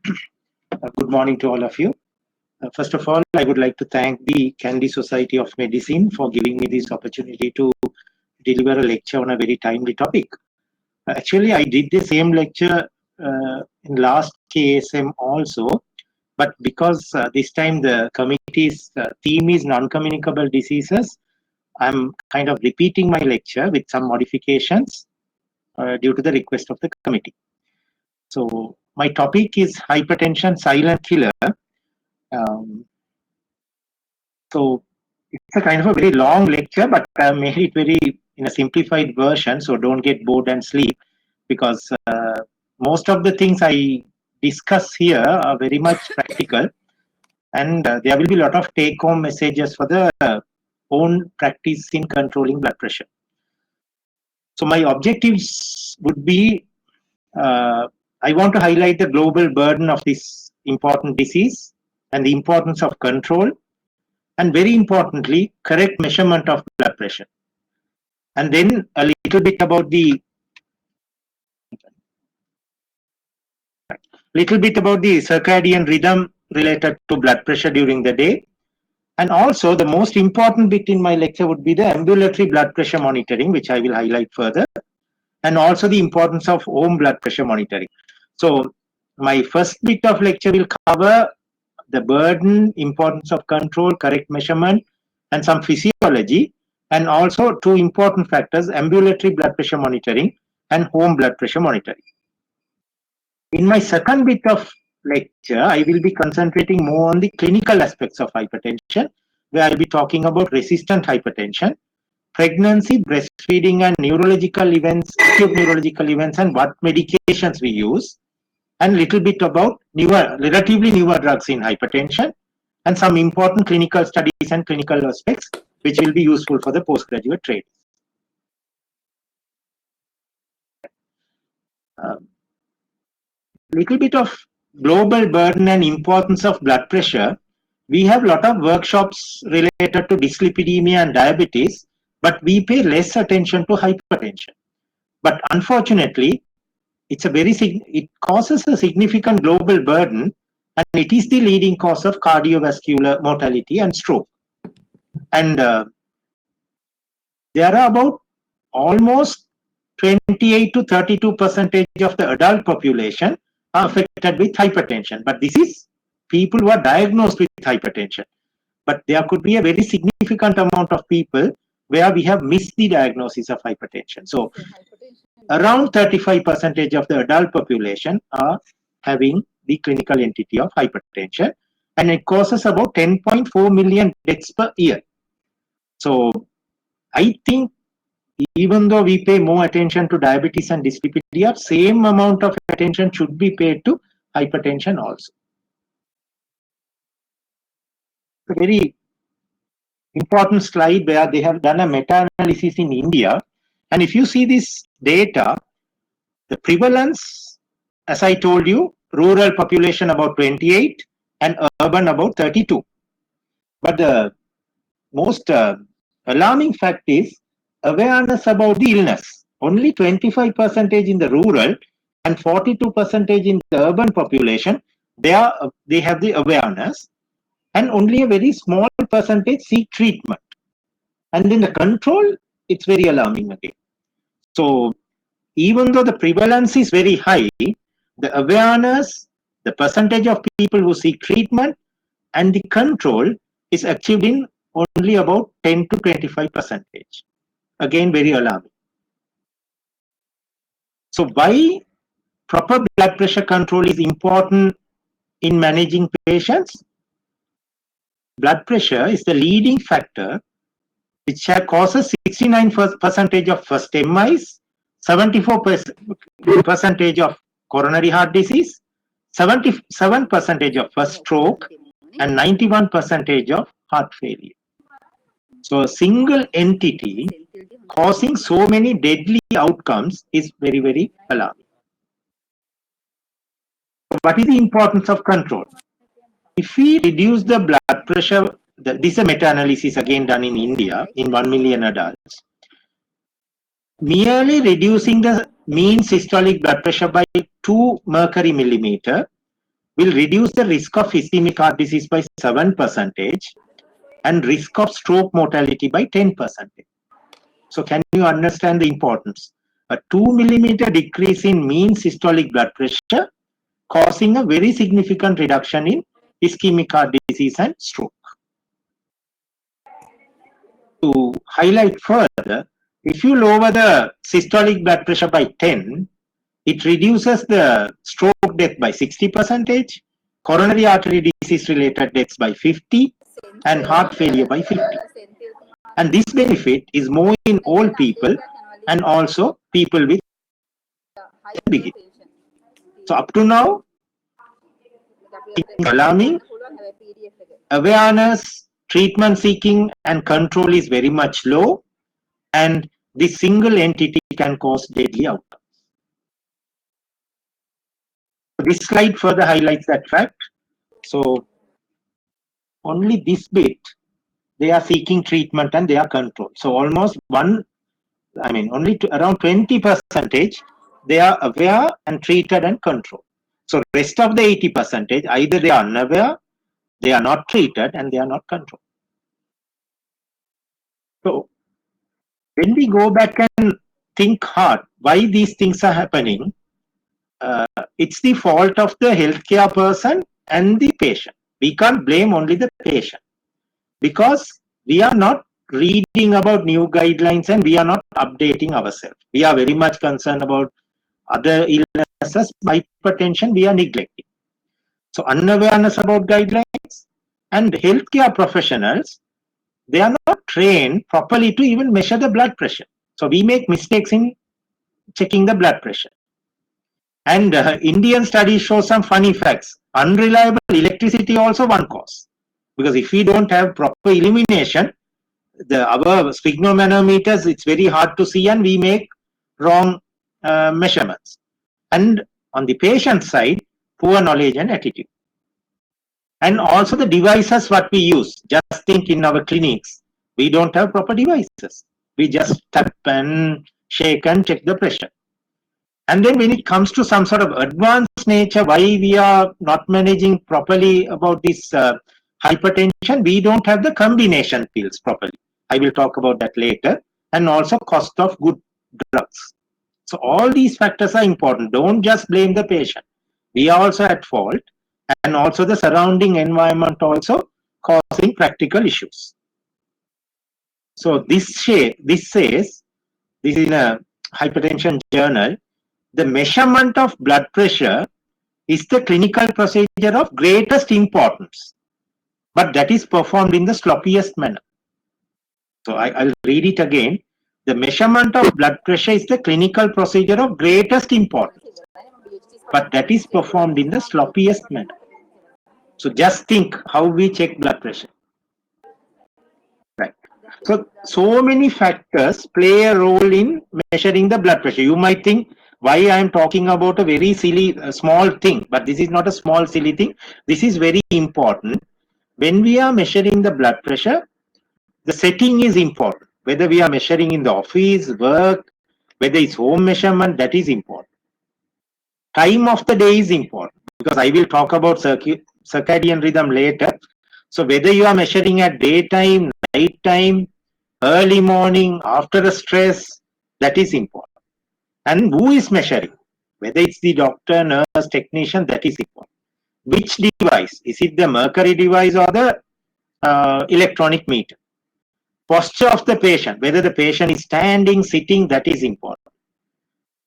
Good morning to all of you. First of all, I would like to thank the Candy Society of Medicine for giving me this opportunity to deliver a lecture on a very timely topic. Actually, I did the same lecture in last KSM also, but because this time the committee's theme is non-communicable diseases, I'm kind of repeating my lecture with some modifications due to the request of the committee. So my topic is hypertension silent killer. So it's a kind of a very long lecture, but I made it very in a simplified version, so don't get bored and sleep, because most of the things I discuss here are very much practical, and there will be a lot of take-home messages for the own practice in controlling blood pressure. So my objectives would be, I want to highlight the global burden of this important disease and the importance of control, and very importantly, correct measurement of blood pressure. And then a little bit about the circadian rhythm related to blood pressure during the day. And also the most important bit in my lecture would be the ambulatory blood pressure monitoring, which I will highlight further, and also the importance of home blood pressure monitoring. So my first bit of lecture will cover the burden, importance of control, correct measurement, and some physiology, and also two important factors, ambulatory blood pressure monitoring and home blood pressure monitoring. In my second bit of lecture, I will be concentrating more on the clinical aspects of hypertension, where I'll be talking about resistant hypertension, pregnancy, breastfeeding, and neurological events, acute neurological events, and what medications we use, and little bit about relatively newer drugs in hypertension, and some important clinical studies and clinical aspects which will be useful for the postgraduate training. Little bit of global burden and importance of blood pressure. We have a lot of workshops related to dyslipidemia and diabetes, but we pay less attention to hypertension. But unfortunately, it causes a significant global burden, and it is the leading cause of cardiovascular mortality and stroke. And there are about almost 28 to 32% of the adult population are affected with hypertension. But this is people who are diagnosed with hypertension. But there could be a very significant amount of people where we have missed the diagnosis of hypertension. So around 35% of the adult population are having the clinical entity of hypertension, and it causes about 10.4 million deaths per year. So I think even though we pay more attention to diabetes and dyslipidemia, same amount of attention should be paid to hypertension also. A very important slide where they have done a meta-analysis in India. And if you see this data, the prevalence, as I told you, rural population about 28 and urban about 32. But the most alarming fact is awareness about the illness. Only 25% in the rural and 42% in the urban population, they have the awareness, and only a very small percentage seek treatment. And in the control, it's very alarming again. So even though the prevalence is very high, the awareness, the percentage of people who seek treatment, and the control is achieved in only about 10 to 25%. Again, very alarming. So why proper blood pressure control is important in managing patients? Blood pressure is the leading factor which causes 69% of first MIs, 74% of coronary heart disease, 77% of first stroke, and 91% of heart failure. So a single entity causing so many deadly outcomes is very, very alarming. What is the importance of control? If we reduce the blood pressure, this is a meta-analysis again done in India in 1 million adults. Merely reducing the mean systolic blood pressure by 2 mercury millimeter will reduce the risk of ischemic heart disease by 7% and risk of stroke mortality by 10%. So can you understand the importance? A 2 millimeter decrease in mean systolic blood pressure causing a very significant reduction in ischemic heart disease and stroke. To highlight further, if you lower the systolic blood pressure by 10, it reduces the stroke death by 60%, coronary artery disease related deaths by 50, and heart failure by 50. And this benefit is more in old people and also people with begin. So up to now, alarming, awareness, treatment seeking and control is very much low, and this single entity can cause deadly outcomes. This slide further highlights that fact. So only this bit, they are seeking treatment and they are controlled. So almost only around 20% they are aware and treated and controlled. So rest of the 80%, either they are unaware, they are not treated, and they are not controlled. So when we go back and think hard why these things are happening, it's the fault of the healthcare person and the patient. We can't blame only the patient because we are not reading about new guidelines and we are not updating ourselves. We are very much concerned about other illnesses, hypertension, we are neglecting. So unawareness about guidelines, and healthcare professionals, they are not trained properly to even measure the blood pressure. So we make mistakes in checking the blood pressure. And Indian studies show some funny facts. Unreliable electricity also one cause. Because if we don't have proper illumination, our sphygmomanometers, it's very hard to see and we make wrong measurements. And on the patient side, poor knowledge and attitude. And also the devices what we use. Just think in our clinics, we don't have proper devices. We just tap and shake and check the pressure. And then when it comes to some sort of advanced nature, why we are not managing properly about this hypertension, we don't have the combination pills properly. I will talk about that later. And also cost of good drugs. So all these factors are important. Don't just blame the patient. We are also at fault. And also the surrounding environment also causing practical issues. So this says, this is in a hypertension journal, the measurement of blood pressure is the clinical procedure of greatest importance, but that is performed in the sloppiest manner. So I'll read it again. The measurement of blood pressure is the clinical procedure of greatest importance, but that is performed in the sloppiest manner. So just think how we check blood pressure. Right. So many factors play a role in measuring the blood pressure. You might think, why I am talking about a very silly, small thing, but this is not a small, silly thing. This is very important. When we are measuring the blood pressure, the setting is important. Whether we are measuring in the office, work, whether it's home measurement, that is important. Time of the day is important because I will talk about circadian rhythm later. So whether you are measuring at daytime, nighttime, early morning, after a stress, that is important. And who is measuring? Whether it's the doctor, nurse, technician, that is important. Which device? Is it the mercury device or the electronic meter? Posture of the patient, whether the patient is standing, sitting, that is important.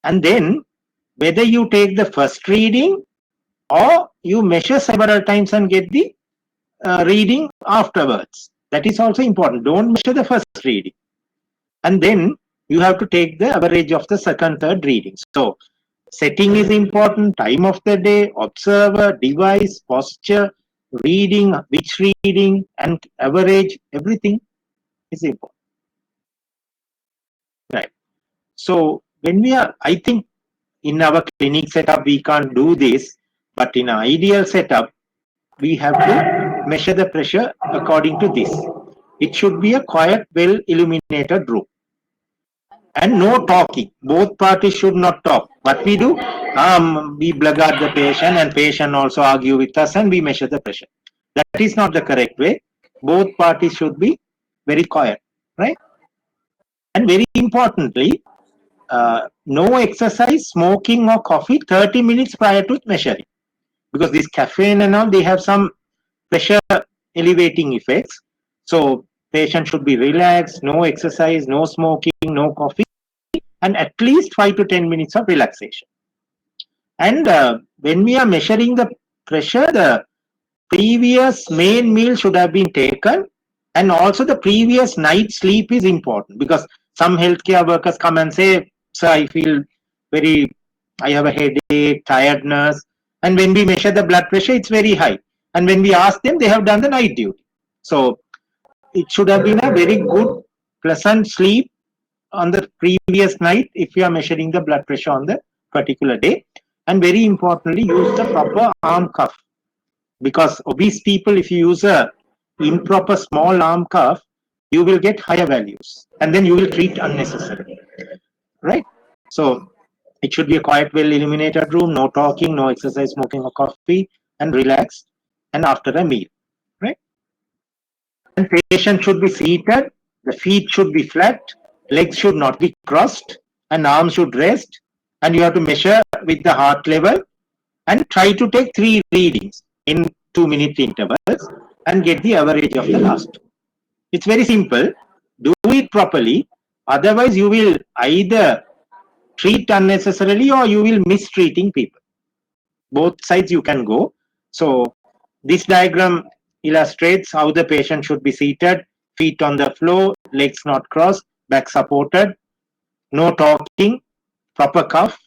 And then whether you take the first reading or you measure several times and get the reading afterwards. That is also important. Don't measure the first reading. And then you have to take the average of the second, third readings. So setting is important, time of the day, observer, device, posture, reading, which reading, and average, everything is important. Right. So when we are, I think in our clinic setup, we can't do this, but in an ideal setup, we have to measure the pressure according to this. It should be a quiet, well illuminated room. And no talking. Both parties should not talk. What we do, we blackguard the patient and patient also argue with us and we measure the pressure. That is not the correct way. Both parties should be very quiet, right? And very importantly, no exercise, smoking or coffee 30 minutes prior to measuring. Because this caffeine and all, they have some pressure elevating effects. So patient should be relaxed, no exercise, no smoking, no coffee, and at least 5 to 10 minutes of relaxation. And when we are measuring the pressure, the previous main meal should have been taken, and also the previous night sleep is important, because some healthcare workers come and say, sir, I have a headache, tiredness, and when we measure the blood pressure, it's very high. And when we ask them, they have done the night duty. So it should have been a very good, pleasant sleep on the previous night if you are measuring the blood pressure on the particular day. And very importantly, use the proper arm cuff, because obese people, if you use a improper small arm cuff, you will get higher values and then you will treat unnecessarily, right? So it should be a quiet, well illuminated room, no talking, no exercise, smoking or coffee, and relaxed, and after a meal, right? And patient should be seated, the feet should be flat, legs should not be crossed, and arms should rest, and you have to measure with the heart level and try to take 3 readings in 2-minute intervals and get the average of the last two. It's very simple. Do it properly. Otherwise, you will either treat unnecessarily or you will mistreating people. Both sides you can go. So this diagram illustrates how the patient should be seated, feet on the floor, legs not crossed, back supported, no talking, proper cuff,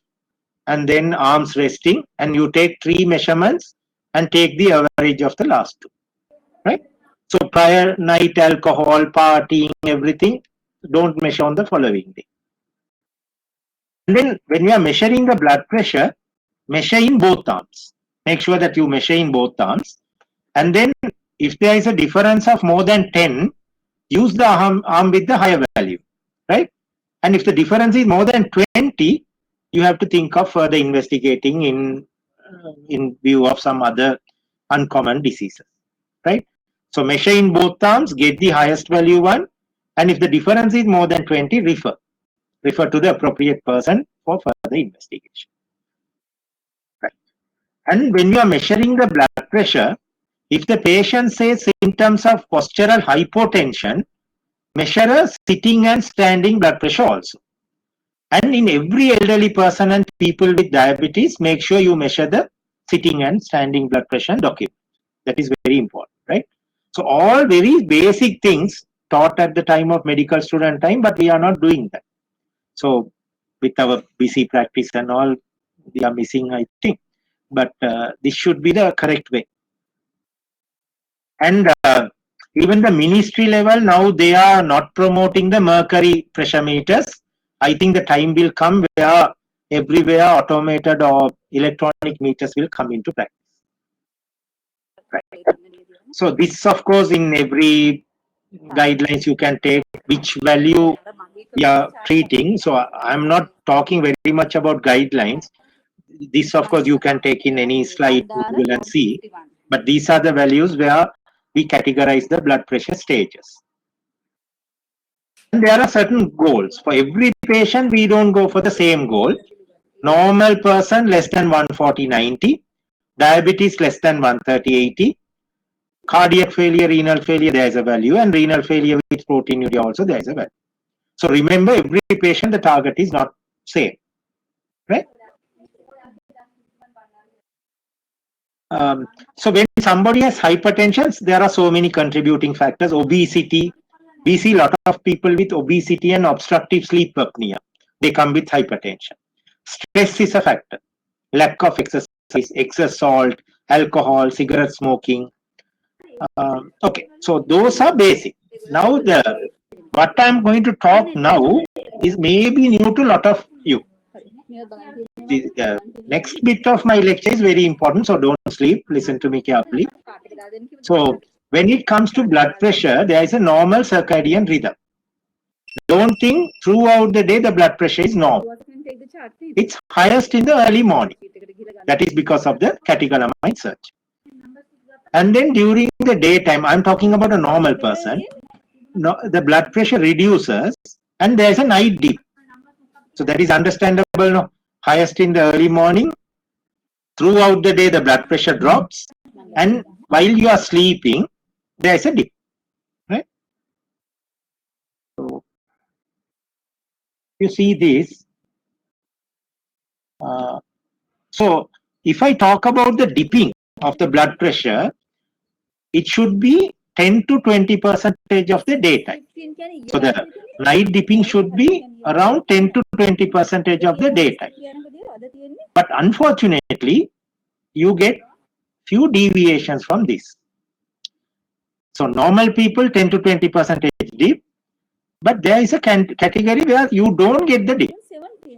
and then arms resting, and you take 3 measurements and take the average of the last 2, right? So prior night alcohol, partying, everything, don't measure on the following day. And then when you are measuring the blood pressure, measure in both arms. Make sure that you measure in both arms. And then if there is a difference of more than 10, use the arm with the higher value, right? And if the difference is more than 20, you have to think of further investigating in view of some other uncommon diseases, right? So measure in both arms, get the highest value one, and if the difference is more than 20, refer to the appropriate person for further investigation. Right. And when you are measuring the blood pressure, if the patient says symptoms of postural hypotension, measure a sitting and standing blood pressure also. And in every elderly person and people with diabetes, make sure you measure the sitting and standing blood pressure and document. That is very important, right? So all very basic things taught at the time of medical student time, but we are not doing that. So with our busy practice and all, we are missing, I think. But this should be the correct way. And even the ministry level, now they are not promoting the mercury pressure meters. I think the time will come where everywhere automated or electronic meters will come into practice. Right. So this, of course, in every guidelines you can take which value we are treating. So I'm not talking very much about guidelines. This, of course, you can take in any slide Google and see. But these are the values where we categorize the blood pressure stages. And there are certain goals. For every patient, we don't go for the same goal. Normal person less than 140/90, diabetes less than 130/80, cardiac failure, renal failure, there is a value, and renal failure with proteinuria also there is a value. So remember, every patient, the target is not same, right? So when somebody has hypertension, there are so many contributing factors. Obesity, we see a lot of people with obesity and obstructive sleep apnea. They come with hypertension. Stress is a factor. Lack of exercise, excess salt, alcohol, cigarette smoking. Okay, so those are basic. Now what I'm going to talk now is maybe new to a lot of you. The next bit of my lecture is very important, so don't sleep. Listen to me carefully. So when it comes to blood pressure, there is a normal circadian rhythm. Don't think throughout the day the blood pressure is normal. take the chart, please? It's highest in the early morning. That is because of the catecholamine surge. And then during the daytime, I'm talking about a normal person, no, the blood pressure reduces and there's a night dip. So that is understandable. No? Highest in the early morning. Throughout the day, the blood pressure drops. And while you are sleeping, there's a dip. Right? So you see this. So if I talk about the dipping of the blood pressure, it should be 10 to 20% of the daytime. So the night dipping should be around 10 to 20% of the daytime. But unfortunately, you get few deviations from this. So normal people 10 to 20% dip, but there is a category where you don't get the dip.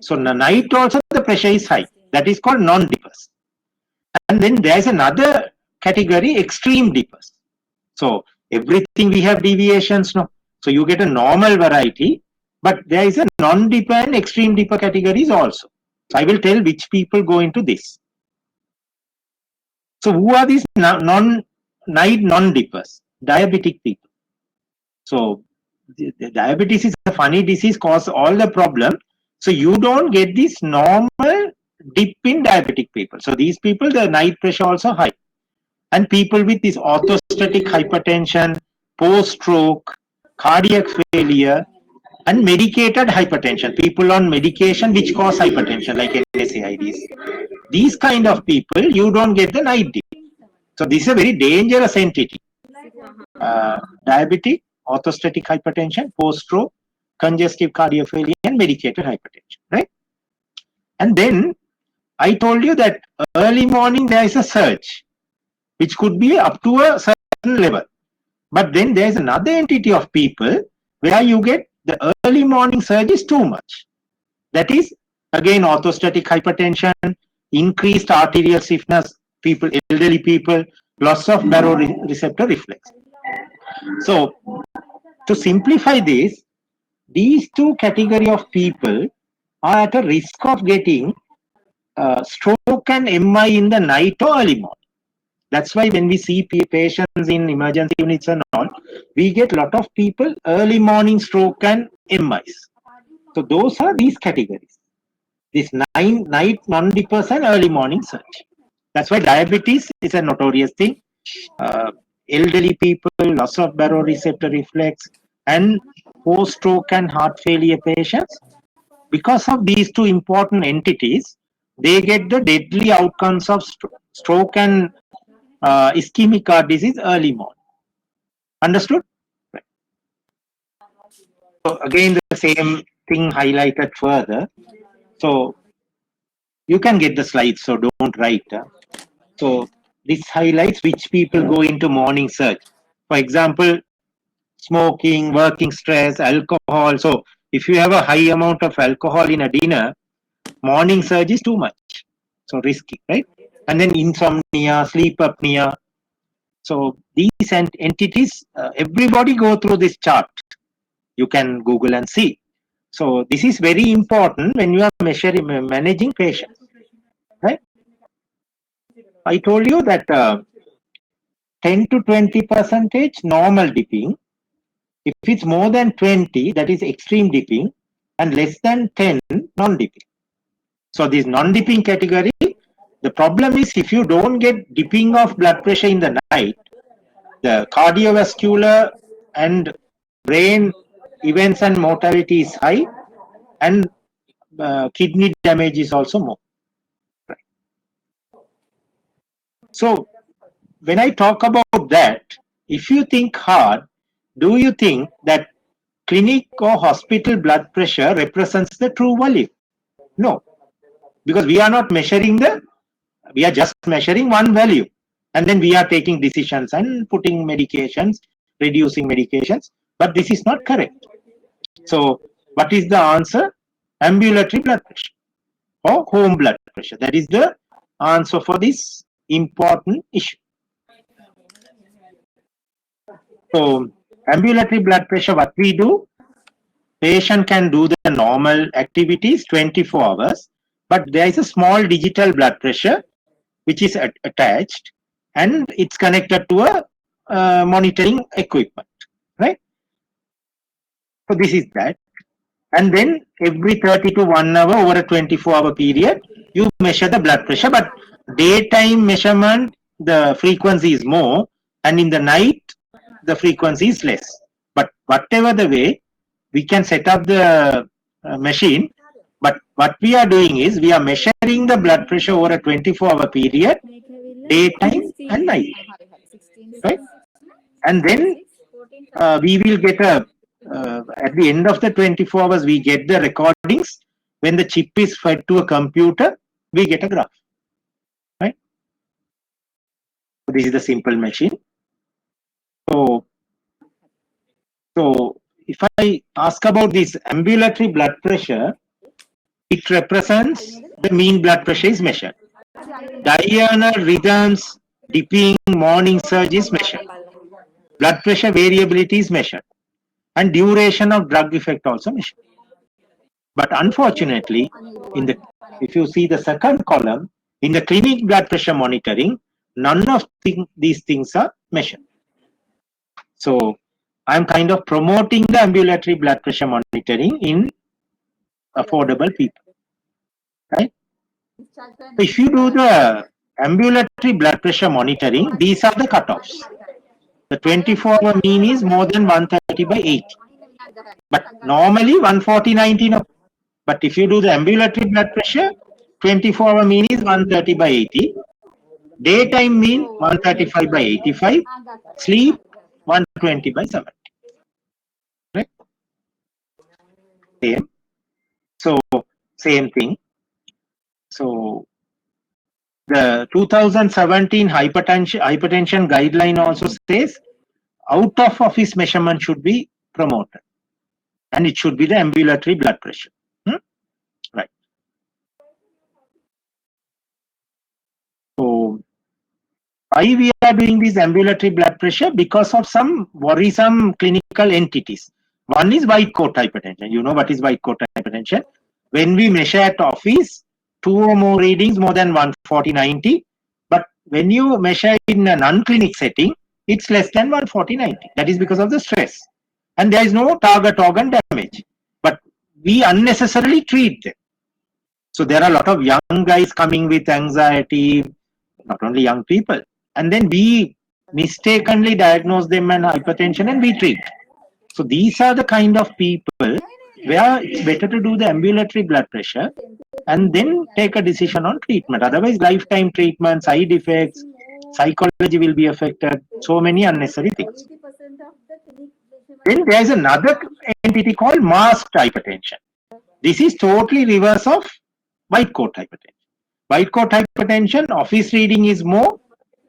So the night also the pressure is high. That is called non-dippers. And then there is another category, extreme dippers. So everything we have deviations now. So you get a normal variety, but there is a non-dipper and extreme dipper categories also. So I will tell which people go into this. So who are these night non-dippers? Diabetic people. So the diabetes is a funny disease, cause all the problem. So you don't get this normal dip in diabetic people. So these people, the night pressure also high. And people with this orthostatic hypertension, post-stroke, cardiac failure, and medicated hypertension, people on medication which cause hypertension like NSAIDs. These kind of people, you don't get the night dip. So this is a very dangerous entity. Diabetic, orthostatic hypertension, post-stroke, congestive cardiac failure, and medicated hypertension, right? And then I told you that early morning there is a surge, which could be up to a certain level. But then there's another entity of people where you get the early morning surge is too much. That is, again, orthostatic hypertension, increased arterial stiffness, people, elderly people, loss of baroreceptor reflex. So, to simplify this, these two category of people are at a risk of getting stroke and MI in the night or early morning. That's why when we see patients in emergency units and all, we get a lot of people early morning stroke and MIs. So those are these categories. This night non-dippers and early morning surge. That's why diabetes is a notorious thing. Elderly people, loss of baroreceptor reflex, and post-stroke and heart failure patients. Because of these two important entities, they get the deadly outcomes of stroke and ischemic heart disease early morning. Understood? Right. So again, the same thing highlighted further. So you can get the slides, so don't write. So this highlights which people go into morning surge. For example, smoking, working stress, alcohol. So if you have a high amount of alcohol in a dinner, morning surge is too much. So risky, right? And then insomnia, sleep apnea. So these entities, everybody go through this chart. You can Google and see. So this is very important when you are managing patients, right? I told you that 10 to 20% normal dipping. If it's more than 20, that is extreme dipping, and less than 10, non-dipping. So this non-dipping category, the problem is if you don't get dipping of blood pressure in the night, the cardiovascular and brain events and mortality is high, and kidney damage is also more. Right. So when I talk about that, if you think hard, do you think that clinic or hospital blood pressure represents the true value? No, because we are not measuring we are just measuring one value, and then we are taking decisions and putting medications, reducing medications, but this is not correct. So what is the answer? Ambulatory blood pressure or home blood pressure. That is the answer for this important issue. So ambulatory blood pressure, what we do, patient can do the normal activities 24 hours, but there is a small digital blood pressure which is attached, and it's connected to a monitoring equipment, right? So this is that. And then every 30 to 1 hour over a 24-hour period, you measure the blood pressure, but daytime measurement, the frequency is more, and in the night, the frequency is less. But whatever the way, we can set up the machine, but what we are doing is we are measuring the blood pressure over a 24-hour period, daytime and night, right? And then we will get a at the end of the 24 hours, we get the recordings. When the chip is fed to a computer, we get a graph, right? So this is the simple machine. So if I ask about this ambulatory blood pressure, it represents the mean blood pressure is measured. Diurnal rhythms, dipping, morning surge is measured. Blood pressure variability is measured. And duration of drug effect also measured. But unfortunately, if you see the second column, in the clinic blood pressure monitoring, none of these things are measured. So I'm kind of promoting the ambulatory blood pressure monitoring in affordable people, right? If you do the ambulatory blood pressure monitoring, these are the cutoffs. The 24-hour mean is more than 130 by 80. But normally 140/90 no. But if you do the ambulatory blood pressure, 24-hour mean is 130 by 80. Daytime mean 135 by 85. Sleep 120 by 70. Right? Same. So same thing. So the 2017 hypertension guideline also says out of office measurement should be promoted, and it should be the ambulatory blood pressure. Right. So why we are doing this ambulatory blood pressure? Because of some worrisome clinical entities. One is white coat hypertension. You know what is white coat hypertension? When we measure at office, 2 or more readings more than 140/90. But when you measure in a non-clinic setting, it's less than 140/90. That is because of the stress. And there is no target organ damage. But we unnecessarily treat them. So there are a lot of young guys coming with anxiety, not only young people. And then we mistakenly diagnose them as hypertension and we treat. So these are the kind of people where it's better to do the ambulatory blood pressure and then take a decision on treatment. Otherwise, lifetime treatment, side effects, psychology will be affected, so many unnecessary things. Then there is another entity called masked hypertension. This is totally reverse of white coat hypertension. White coat hypertension, office reading is more,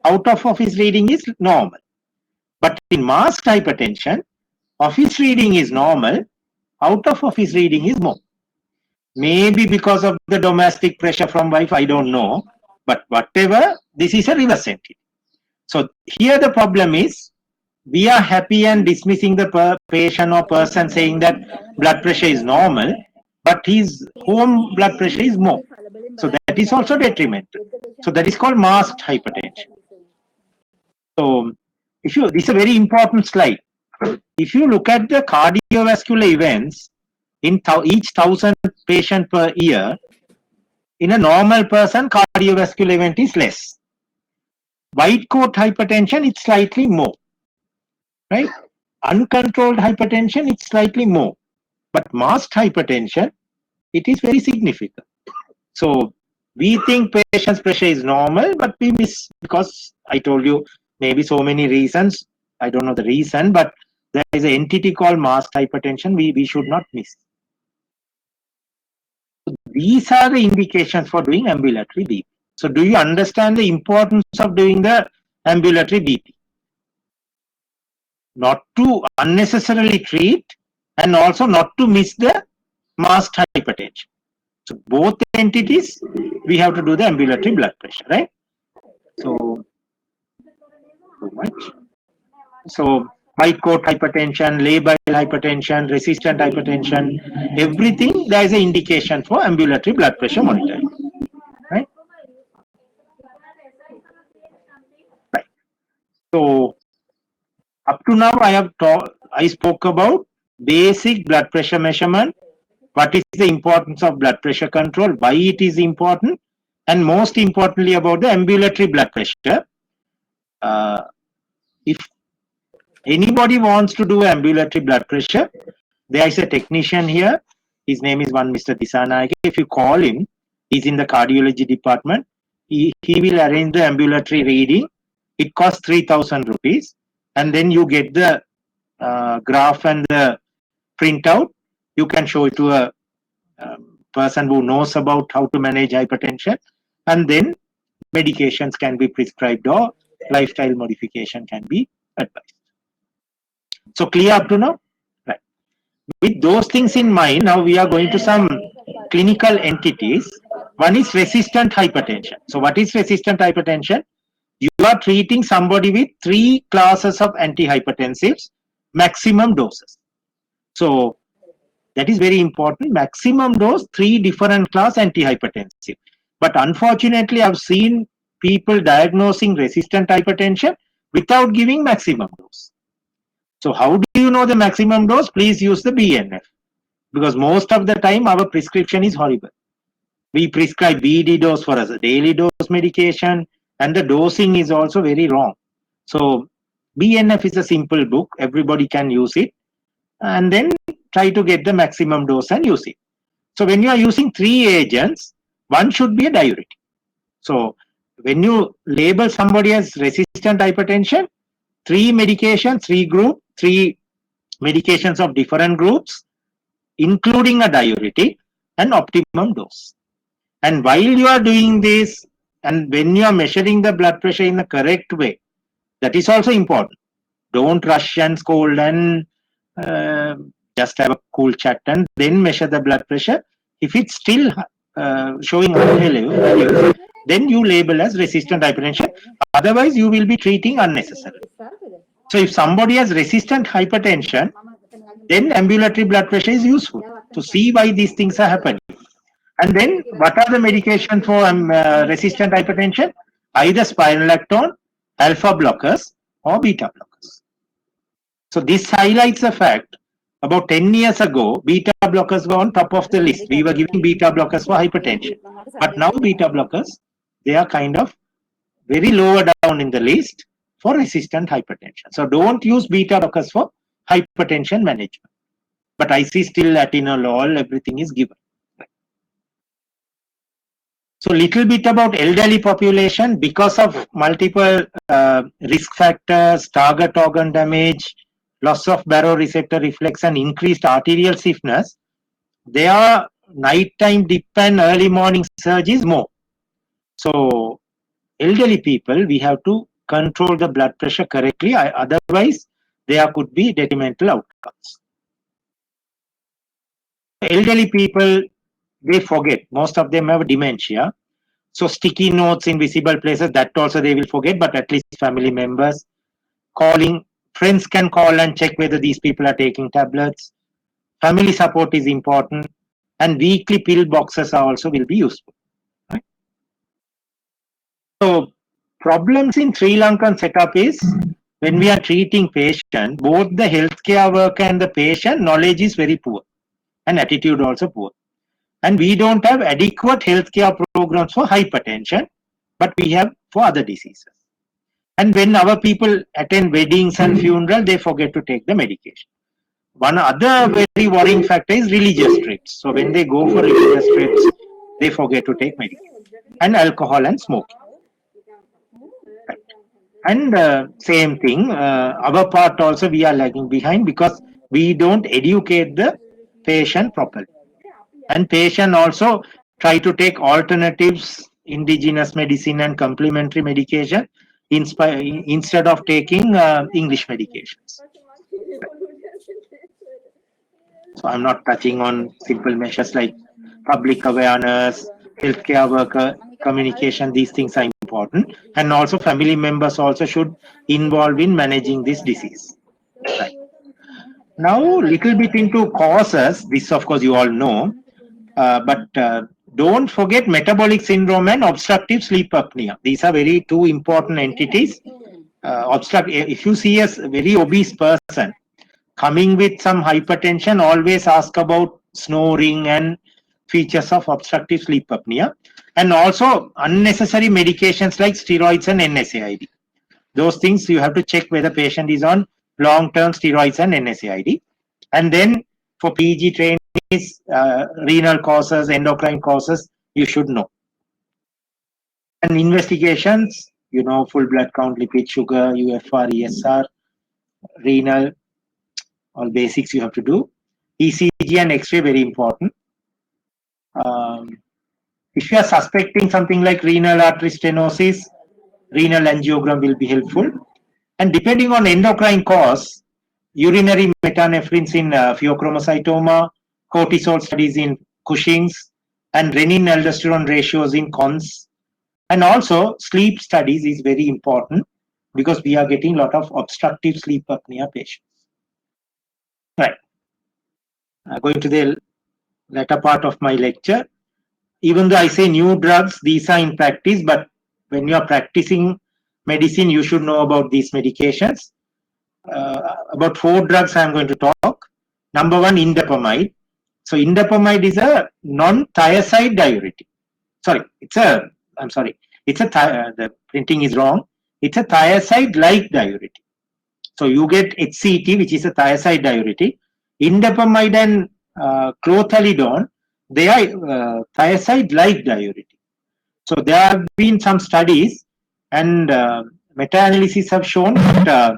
out of office reading is normal. But in masked hypertension, office reading is normal, out of office reading is more. Maybe because of the domestic pressure from wife, I don't know. But whatever, this is a reverse entity. So here the problem is, we are happy and dismissing the patient or person saying that blood pressure is normal, but his home blood pressure is more. So that is also detrimental. So that is called masked hypertension. So this is a very important slide. If you look at the cardiovascular events in each 1,000 patient per year, in a normal person, cardiovascular event is less. White coat hypertension, it's slightly more, right? Uncontrolled hypertension, it's slightly more. But masked hypertension, it is very significant. So we think patient's pressure is normal, but we miss, because I told you maybe so many reasons. I don't know the reason, but there is an entity called masked hypertension we should not miss. So these are the indications for doing ambulatory BP. So do you understand the importance of doing the ambulatory BP? Not to unnecessarily treat and also not to miss the masked hypertension. So both entities, we have to do the ambulatory blood pressure, right? So much. So white coat hypertension, labile hypertension, resistant hypertension, everything there is an indication for ambulatory blood pressure monitoring. Right? Right. So up to now I spoke about basic blood pressure measurement, what is the importance of blood pressure control, why it is important, and most importantly about the ambulatory blood pressure. If anybody wants to do ambulatory blood pressure, there is a technician here. His name is one Mr. Disanayake. If you call him, he's in the cardiology department. He will arrange the ambulatory reading. It costs 3,000 rupees. And then you get the graph and the printout. You can show it to a person who knows about how to manage hypertension. And then medications can be prescribed or lifestyle modification can be advised. So clear up to now? Right. With those things in mind, now we are going to some clinical entities. One is resistant hypertension. So what is resistant hypertension? You are treating somebody with 3 classes of antihypertensives, maximum doses. So that is very important. Maximum dose, 3 different class antihypertensive. But unfortunately, I've seen people diagnosing resistant hypertension without giving maximum dose. So how do you know the maximum dose? Please use the BNF. Because most of the time our prescription is horrible. We prescribe BD dose for a daily dose medication, and the dosing is also very wrong. So BNF is a simple book. Everybody can use it. And then try to get the maximum dose and use it. So when you are using 3 agents, one should be a diuretic. So when you label somebody as resistant hypertension, 3 medications, 3 medications of different groups, including a diuretic and optimum dose. And while you are doing this, and when you are measuring the blood pressure in the correct way, that is also important. Don't rush and scold and just have a cool chat and then measure the blood pressure. If it's still showing high level, then you label as resistant hypertension. Otherwise, you will be treating unnecessarily. So if somebody has resistant hypertension, then ambulatory blood pressure is useful to see why these things are happening. And then what are the medication for resistant hypertension? Either spironolactone, alpha blockers, or beta blockers. So this highlights the fact about 10 years ago, beta blockers were on top of the list. We were giving beta blockers for hypertension. But now beta blockers, they are kind of very lower down in the list for resistant hypertension. So don't use beta blockers for hypertension management. But I see still atenolol, everything is given. So little bit about elderly population. Because of multiple risk factors, target organ damage, loss of baroreceptor reflex, and increased arterial stiffness, their nighttime dip and early morning surge is more. So elderly people, we have to control the blood pressure correctly. Otherwise, there could be detrimental outcomes. Elderly people, they forget. Most of them have dementia. So sticky notes in visible places, that also they will forget, but at least family members. Calling, friends can call and check whether these people are taking tablets. Family support is important. And weekly pill boxes are also will be useful. Right? So problems in Sri Lankan setup is when we are treating patient, both the healthcare worker and the patient knowledge is very poor and attitude also poor. And we don't have adequate healthcare programs for hypertension, but we have for other diseases. And when our people attend weddings and funerals, they forget to take the medication. One other very worrying factor is religious trips. So when they go for religious trips, they forget to take medication. And alcohol and smoking. And same thing, our part also we are lagging behind because we don't educate the patient properly. And patient also try to take alternatives, indigenous medicine and complementary medication instead of taking English medications. So I'm not touching on simple measures like public awareness, healthcare worker communication. These things are important, and also family members also should involve in managing this disease. Now, little bit into causes. This, of course, you all know, but don't forget metabolic syndrome and obstructive sleep apnea. These are very two important entities. If you see a very obese person coming with some hypertension, always ask about snoring and features of obstructive sleep apnea, and also unnecessary medications like steroids and NSAID. Those things you have to check whether patient is on long-term steroids and NSAID. And then for PG trainees, renal causes, endocrine causes, you should know. And investigations, you know, full blood count, lipid, sugar, UFR, ESR, renal, all basics you have to do. ECG and X-ray, very important. If you are suspecting something like renal artery stenosis, renal angiogram will be helpful. And depending on endocrine cause, urinary metanephrines in pheochromocytoma, cortisol studies in Cushing's, and renin-aldosterone ratios in Cons. And also sleep studies is very important because we are getting a lot of obstructive sleep apnea patients. Right. Going to the latter part of my lecture. Even though I say new drugs, these are in practice, but when you are practicing medicine, you should know about these medications. About 4 drugs I'm going to talk. Number 1, indapamide. So indapamide is a non-thiazide diuretic. The printing is wrong. It's a thiazide-like diuretic. So you get HCT, which is a thiazide diuretic. Indapamide and clothalidone, they are thiazide-like diuretic. So there have been some studies and meta-analysis have shown that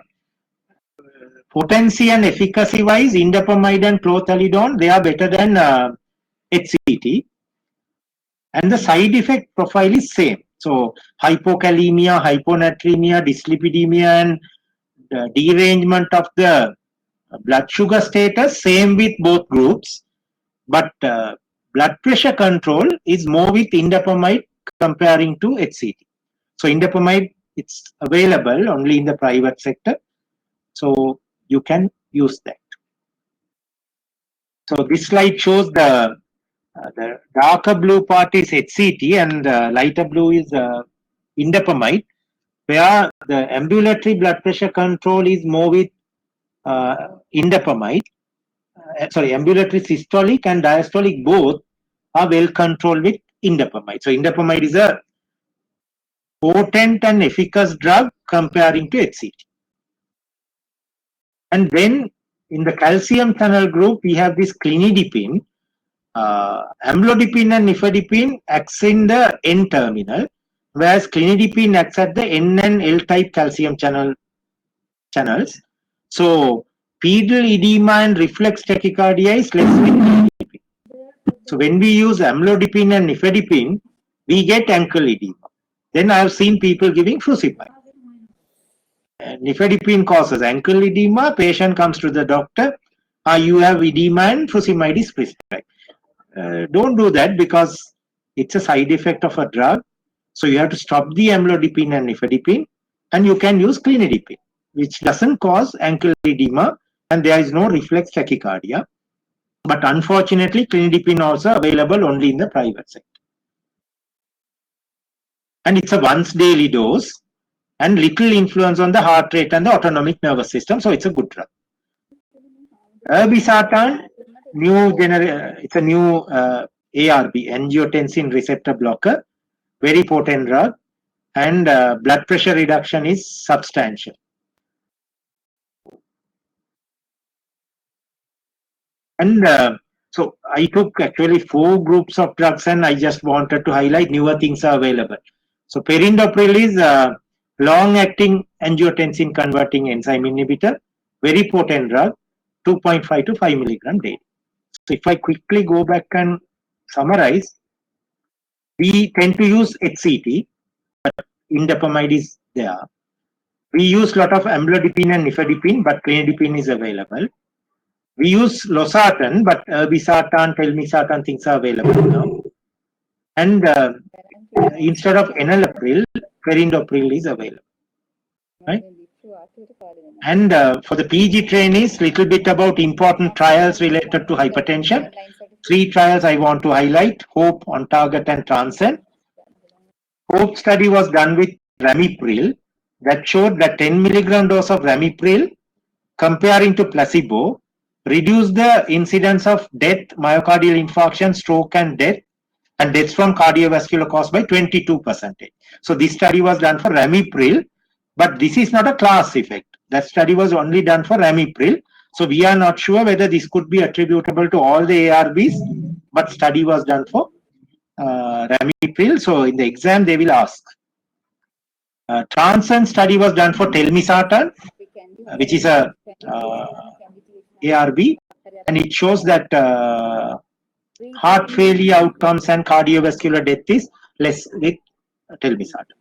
potency and efficacy wise, indapamide and clothalidone, they are better than HCT. And the side effect profile is same. So hypokalemia, hyponatremia, dyslipidemia, and derangement of the blood sugar status, same with both groups. But blood pressure control is more with indapamide comparing to HCT. So indapamide, it's available only in the private sector. So you can use that. So this slide shows the darker blue part is HCT and lighter blue is indapamide, where the ambulatory blood pressure control is more with indapamide. Ambulatory systolic and diastolic both are well controlled with indapamide. So indapamide is a potent and efficacious drug comparing to HCT. And then in the calcium channel group, we have this clinidipine. Amlodipine and nifedipine acts in the N terminal, whereas clinidipine acts at the N and L type calcium channels. So pedal edema and reflex tachycardia is less with clinidipine. So when we use amlodipine and nifedipine, we get ankle edema. Then I have seen people giving fusipain. Nifedipine causes ankle edema. Patient comes to the doctor. You have edema and fusimide is prescribed. Don't do that because it's a side effect of a drug. So you have to stop the amlodipine and nifedipine, and you can use clinidipine, which doesn't cause ankle edema, and there is no reflex tachycardia. But unfortunately, clinidipine also available only in the private sector. And it's a once daily dose and little influence on the heart rate and the autonomic nervous system. So it's a good drug. Irbesartan, it's a new ARB, angiotensin receptor blocker, very potent drug, and blood pressure reduction is substantial. And so I took actually 4 groups of drugs, and I just wanted to highlight newer things are available. So perindopril is a long-acting angiotensin converting enzyme inhibitor, very potent drug, 2.5 to 5 milligram daily. So if I quickly go back and summarize, we tend to use HCT, but indapamide is there. We use a lot of amlodipine and nifedipine, but clinidipine is available. We use losartan, but irbesartan, telmisartan things are available now. And instead of enalapril, perindopril is available. Right? And for the PG trainees, little bit about important trials related to hypertension. 3 trials I want to highlight: HOPE, On Target, and Transcend. HOPE study was done with Ramipril that showed that 10 milligram dose of Ramipril comparing to placebo reduced the incidence of death, myocardial infarction, stroke, and deaths from cardiovascular cause by 22%. So this study was done for Ramipril, but this is not a class effect. That study was only done for Ramipril. So we are not sure whether this could be attributable to all the ARBs, but study was done for Ramipril. So in the exam they will ask. Transcend study was done for Telmisartan, which is a ARB, and it shows that heart failure outcomes and cardiovascular death is less with Telmisartan.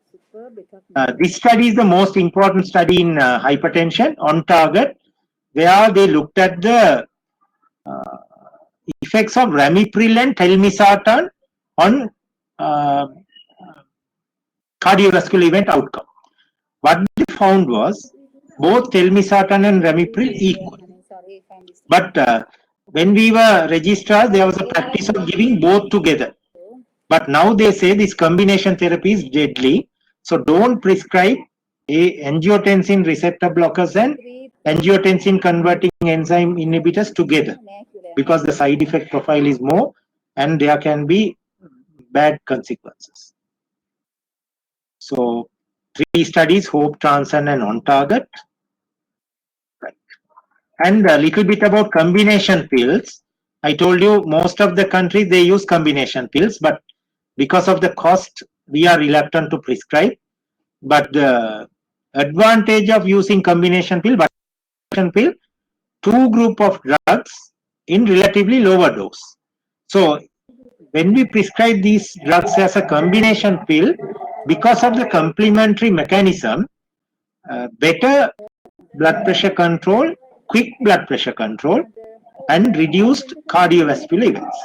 This study is the most important study in hypertension, On Target, where they looked at the effects of Ramipril and Telmisartan on cardiovascular event outcome. What they found was both Telmisartan and Ramipril equal. But when we were registrars, there was a practice of giving both together. But now they say this combination therapy is deadly. So don't prescribe angiotensin receptor blockers and angiotensin converting enzyme inhibitors together, because the side effect profile is more and there can be bad consequences. So 3 studies: HOPE, Transcend, and On Target. Right. And a little bit about combination pills. I told you most of the countries they use combination pills, but because of the cost we are reluctant to prescribe. But the advantage of using combination pill, 2 group of drugs in relatively lower dose. So when we prescribe these drugs as a combination pill, because of the complementary mechanism, better blood pressure control, quick blood pressure control, and reduced cardiovascular events.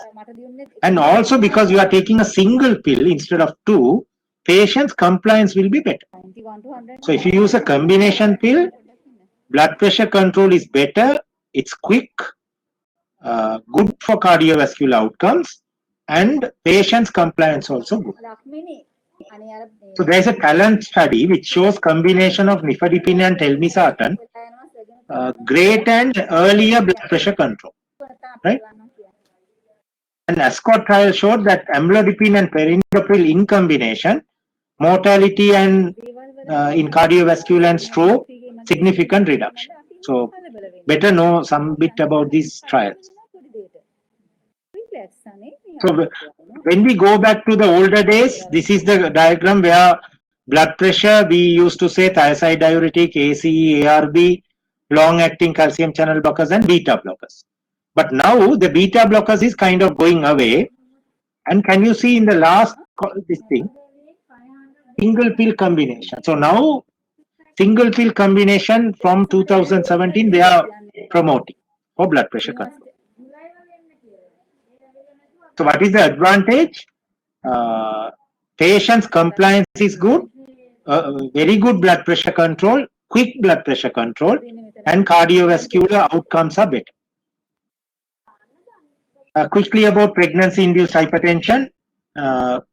And also because you are taking a single pill instead of 2, patients' compliance will be better. So if you use a combination pill, blood pressure control is better, it's quick, good for cardiovascular outcomes, and patients' compliance also good. So there is a talent study which shows combination of nifedipine and telmisartan, great and earlier blood pressure control, right? An ASCOT trial showed that amlodipine and perindopril in combination, mortality and in cardiovascular and stroke, significant reduction. So better know some bit about these trials. So when we go back to the older days, this is the diagram where blood pressure, we used to say thiazide diuretic, ACE, ARB, long-acting calcium channel blockers, and beta blockers. But now the beta blockers is kind of going away. And can you see in the last this thing, single pill combination. So now single pill combination from 2017 they are promoting for blood pressure control. So what is the advantage? Patient's compliance is good, very good blood pressure control, quick blood pressure control, and cardiovascular outcomes are better. Quickly about pregnancy-induced hypertension.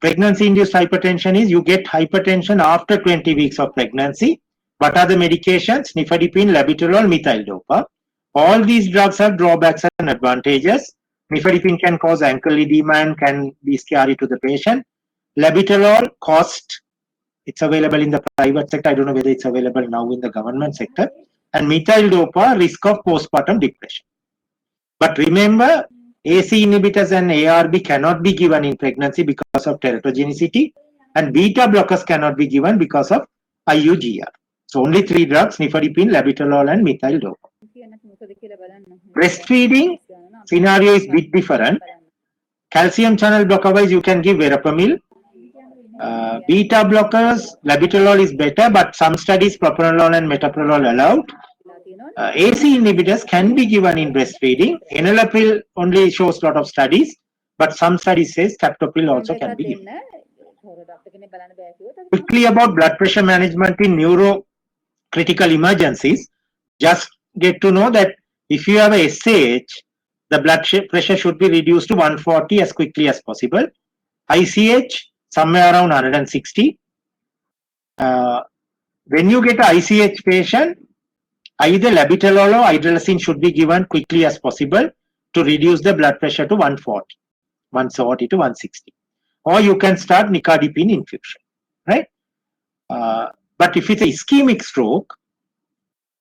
Pregnancy-induced hypertension is you get hypertension after 20 weeks of pregnancy. What are the medications? Nifedipine, labetalol, methyl-dopa. All these drugs have drawbacks and advantages. Nifedipine can cause ankle edema and can be scary to the patient. Labetalol, cost, it's available in the private sector. I don't know whether it's available now in the government sector. And methyl-dopa, risk of postpartum depression. But remember, AC inhibitors and ARB cannot be given in pregnancy because of teratogenicity, and beta blockers cannot be given because of IUGR. So only 3 drugs: nifedipine, labetalol, and methyl-dopa. Breastfeeding scenario is bit different. Calcium channel blocker wise, you can give verapamil. Beta blockers, labetalol is better, but some studies propranolol and metoprolol allowed. AC inhibitors can be given in breastfeeding. Enalapril only shows a lot of studies, but some studies says captopril also can be given. Quickly about blood pressure management in critical emergencies, just get to know that if you have a SAH, the blood pressure should be reduced to 140 as quickly as possible. ICH somewhere around 160. When you get an ICH patient, either labetalol or hydralazine should be given quickly as possible to reduce the blood pressure to 140 to 160. Or you can start nicardipine infusion, right? But if it's a ischemic stroke,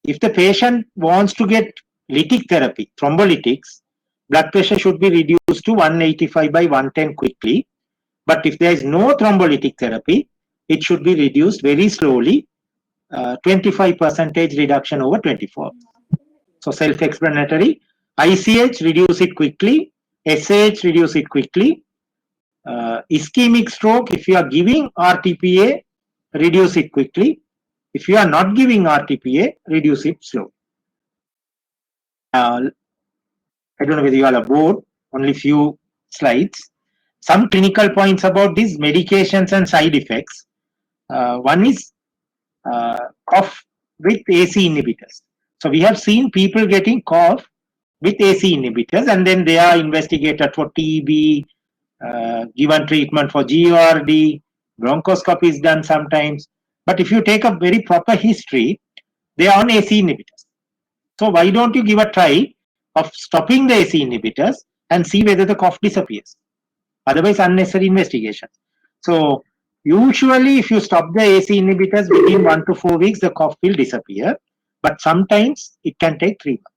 if the patient wants to get lytic therapy, thrombolytics, blood pressure should be reduced to 185 by 110 quickly. But if there is no thrombolytic therapy, it should be reduced very slowly, 25% reduction over 24. So self-explanatory. ICH, reduce it quickly. SAH, reduce it quickly. Ischemic stroke, if you are giving RTPA, reduce it quickly. If you are not giving RTPA, reduce it slowly. I don't know whether you all are bored, only few slides. Some clinical points about these medications and side effects. One is cough with AC inhibitors. So we have seen people getting cough with AC inhibitors, and then they are investigated for TB, given treatment for GORD, bronchoscopy is done sometimes. But if you take a very proper history, they are on AC inhibitors. So why don't you give a try of stopping the AC inhibitors and see whether the cough disappears? Otherwise, unnecessary investigation. So usually, if you stop the AC inhibitors within 1 to 4 weeks, the cough will disappear. But sometimes it can take 3 months.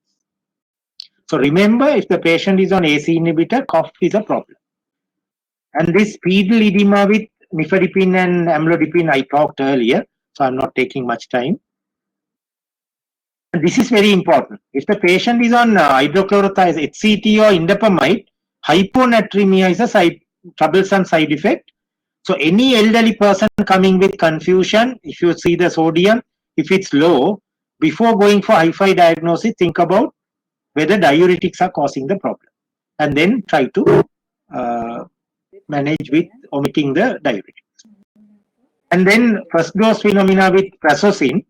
So remember, if the patient is on AC inhibitor, cough is a problem. And this pedal edema with nifedipine and amlodipine, I talked earlier, so I'm not taking much time. And this is very important. If the patient is on hydrochlorothiazide, HCT or indapamide, hyponatremia is a troublesome side effect. So any elderly person coming with confusion, if you see the sodium, if it's low, before going for HIFI diagnosis, think about whether diuretics are causing the problem. And then try to manage with omitting the diuretics. And then first dose phenomena with prazosin,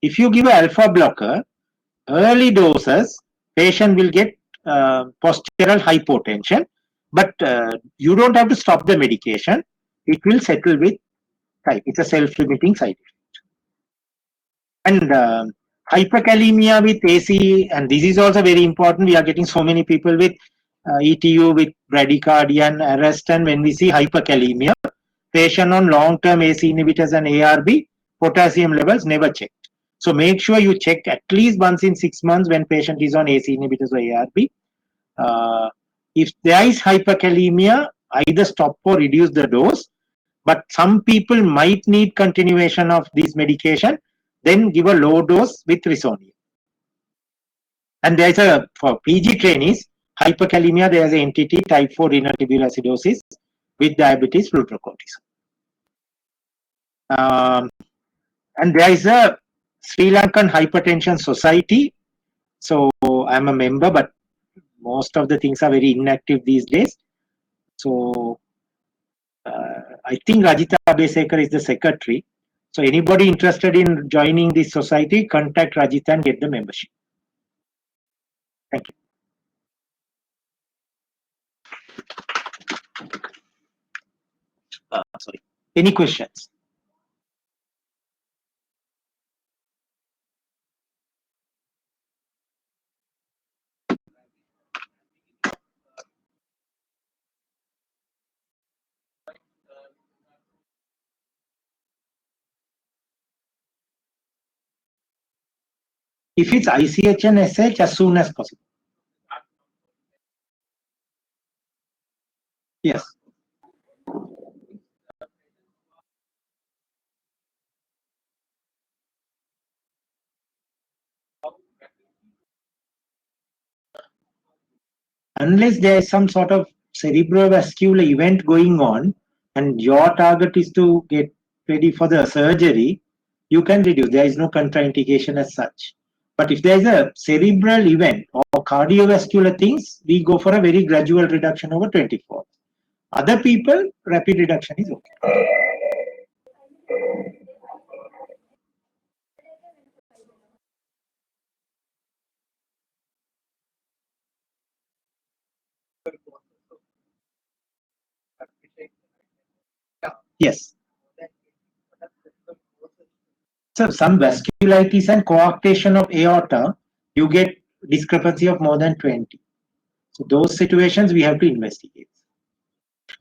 if you give an alpha blocker, early doses, patient will get postural hypotension, but you don't have to stop the medication. It will settle with time. It's a self-limiting side effect. And hyperkalemia with AC, and this is also very important. We are getting so many people with ETU with bradycardia and arrest, and when we see hyperkalemia, patient on long-term AC inhibitors and ARB, potassium levels never checked. So make sure you check at least once in 6 months when patient is on AC inhibitors or ARB. If there is hyperkalemia, either stop or reduce the dose. But some people might need continuation of this medication, then give a low dose with risonium. And there's for PG trainees, hyperkalemia, there's an entity type 4 renal tubular acidosis with diabetes fludrocortisone. And there is a Sri Lankan Hypertension Society. So I'm a member, but most of the things are very inactive these days. So I think Rajita Abesekar is the secretary. So anybody interested in joining this society, contact Rajita and get the membership. Thank you. Sorry. Any questions? If it's ICH and SH, as soon as possible. Yes. Unless there is some sort of cerebrovascular event going on and your target is to get ready for the surgery, you can reduce. There is no contraindication as such. But if there is a cerebral event or cardiovascular things, we go for a very gradual reduction over 24. Other people, rapid reduction is okay. Yes. So some vasculitis and coarctation of aorta, you get discrepancy of more than 20. So those situations we have to investigate.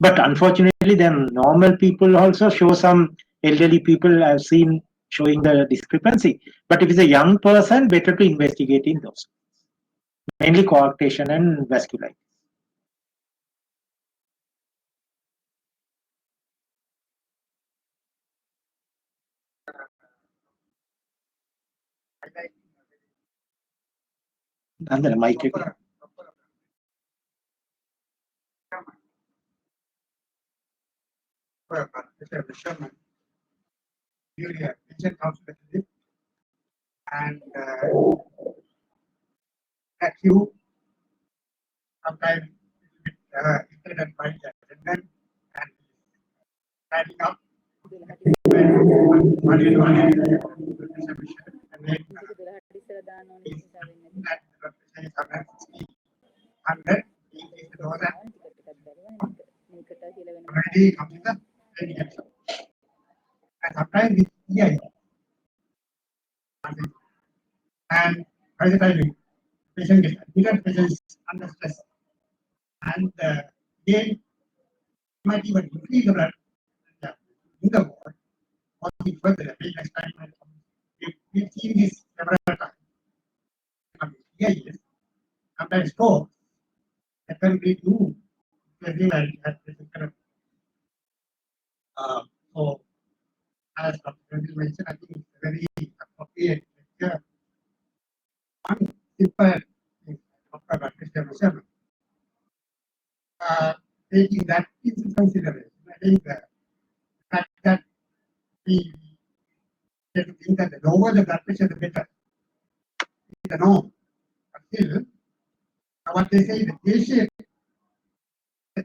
But unfortunately, then normal people also show some elderly people I've seen showing the discrepancy. But if it's a young person, better to investigate in those. Mainly coarctation and vasculitis. And the mic again. And acute, sometimes internet by the attendant and standing up. Already comes with the training action. And sometimes it's EI. And by the time patient gets admitted, patient is under stress. And again, might even increase the blood in the ward, or further, next time might come. We've seen this several times. EIs, sometimes stroke, that can be too. So, as Dr. mentioned, I think it's very appropriate lecture. One simple thing, Dr. Bhattacharya, taking that into consideration, I think the fact that we get to think that the lower the blood pressure, the better. It's the norm. But still, what they say, the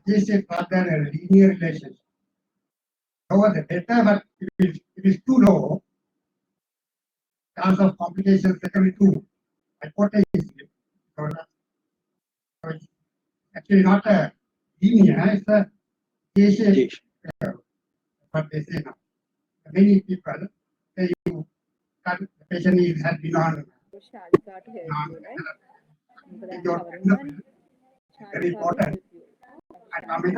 J-shape rather a linear relationship. Lower the better, but if it is too low, chance of complications secondary to hypotension. So it's actually not a linear, it's a J-shape. What they say now. Many people say you the patient has been on very important. And on the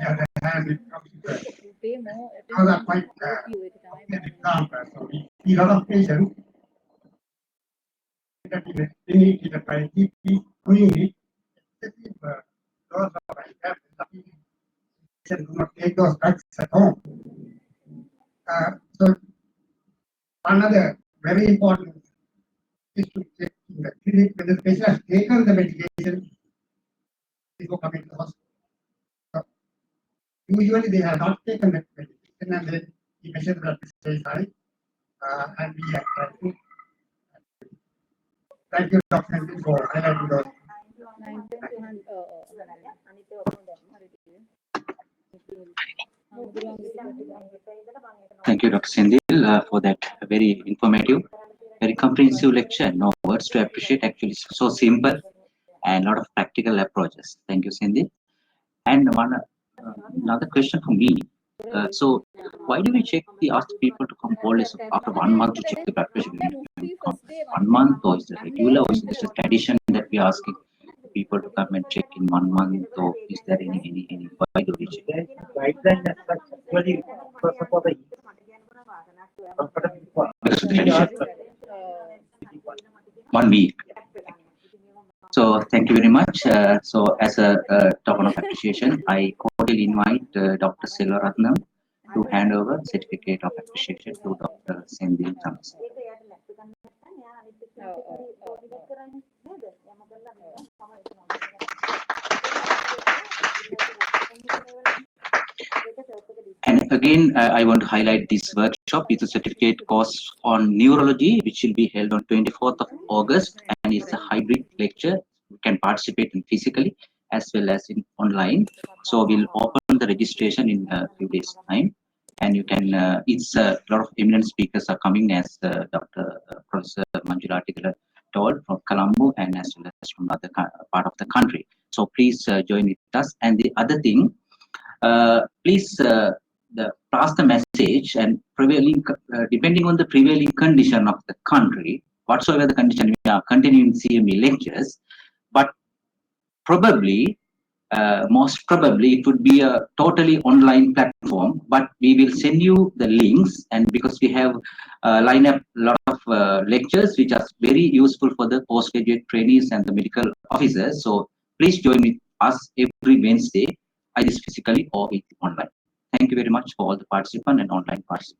other hand, it comes to other quite example. So we see a lot of patients that they need to try to keep doing it. Those do not take those drugs at home. So another very important is to check in the clinic whether the patient has taken the medication before coming to the hospital. So usually they have not taken the medication and then we measure the blood pressure is high and we are trying to. Thank you, Dr. Henry, for highlighting those. Thank you, Dr. Sendil, for that very informative, very comprehensive lecture. No words to appreciate. Actually, so simple and a lot of practical approaches. Thank you, Sendil. And another question for me. So, why do we ask people to come always after 1 month to check the blood pressure? 1 month, or is it regular, or is it just a tradition that we are asking people to come and check in 1 month, or is there any why do we check? Guideline as such, actually, first of all, Because of the tradition. 1 week. So thank you very much. So as a token of appreciation, I cordially invite Dr. Selvaratnam to hand over certificate of appreciation to Dr. Sendil Thomas. And again, I want to highlight this workshop. It's a certificate course on neurology, which will be held on 24th of August, and it's a hybrid lecture. You can participate in physically as well as in online. So we'll open the registration in a few days' time, and you can. It's a lot of eminent speakers are coming as Dr. Professor Manjula Tikala told from Colombo and as well as from other part of the country. So please join with us. And the other thing, please pass the message and prevailing, depending on the prevailing condition of the country, whatsoever the condition, we are continuing CME lectures, but probably, most probably it would be a totally online platform, but we will send you the links, and because we have lined up a lot of lectures which are very useful for the postgraduate trainees and the medical officers. So please join with us every Wednesday, either physically or online. Thank you very much for all the participants and online participants.